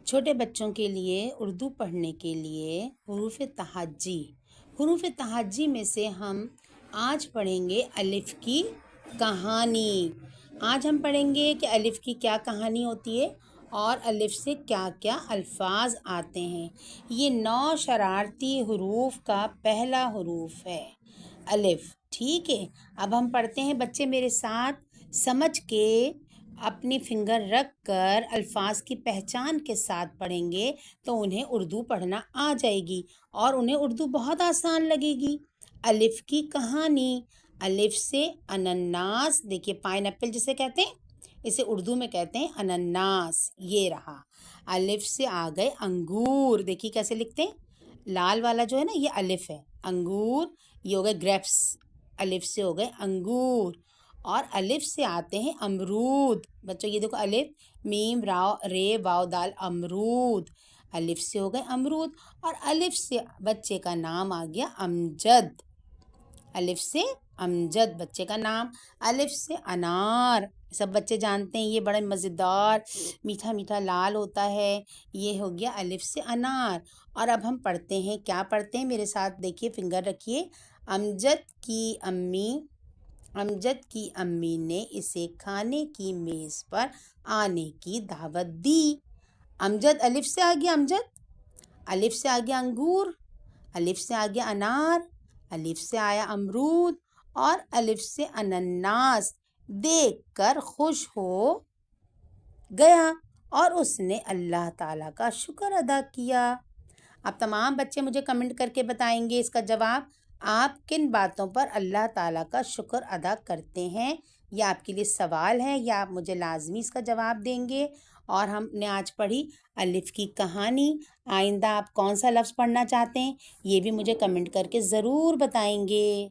چھوٹے بچوں کے لیے اردو پڑھنے کے لیے حروف تہجی میں سے ہم آج پڑھیں گے الف کی کہانی۔ آج ہم پڑھیں گے کہ الف کی کیا کہانی ہوتی ہے اور الف سے کیا کیا الفاظ آتے ہیں۔ یہ 9 شرارتی حروف کا پہلا حروف ہے الف، ٹھیک ہے۔ اب ہم پڑھتے ہیں، بچے میرے ساتھ سمجھ کے اپنی فنگر رکھ کر الفاظ کی پہچان کے ساتھ پڑھیں گے تو انہیں اردو پڑھنا آ جائے گی اور انہیں اردو بہت آسان لگے گی۔ الف کی کہانی، الف سے انناس، دیکھیے پائن ایپل جسے کہتے ہیں اسے اردو میں کہتے ہیں انناس، یہ رہا۔ الف سے آ گئے انگور، دیکھیے کیسے لکھتے ہیں، لال والا جو ہے نا یہ الف ہے، انگور یہ ہو گئے گریپس، الف سے ہو گئے انگور۔ اور الف سے آتے ہیں امرود، بچوں یہ دیکھو الف میم راو رے واو دال امرود، الف سے ہو گئے امرود۔ اور الف سے بچے کا نام آ گیا امجد، الف سے امجد بچے کا نام۔ الف سے انار، سب بچے جانتے ہیں یہ بڑا مزیدار میٹھا میٹھا لال ہوتا ہے، یہ ہو گیا الف سے انار۔ اور اب ہم پڑھتے ہیں، کیا پڑھتے ہیں میرے ساتھ دیکھیے، فنگر رکھیے۔ امجد کی امی نے اسے کھانے کی میز پر آنے کی دعوت دی۔ امجد، الف سے آ گیا امجد، الف سے آ گیا انگور، الف سے آ گیا انار، الف سے آیا امرود اور الف سے انناس، دیکھ کر خوش ہو گیا اور اس نے اللہ تعالیٰ کا شکر ادا کیا۔ اب تمام بچے مجھے کمنٹ کر کے بتائیں گے اس کا جواب، آپ کن باتوں پر اللہ تعالیٰ کا شکر ادا کرتے ہیں۔ یہ آپ کے لیے سوال ہے، یا آپ مجھے لازمی اس کا جواب دیں گے۔ اور ہم نے آج پڑھی الف کی کہانی۔ آئندہ آپ کون سا لفظ پڑھنا چاہتے ہیں یہ بھی مجھے کمنٹ کر کے ضرور بتائیں گے۔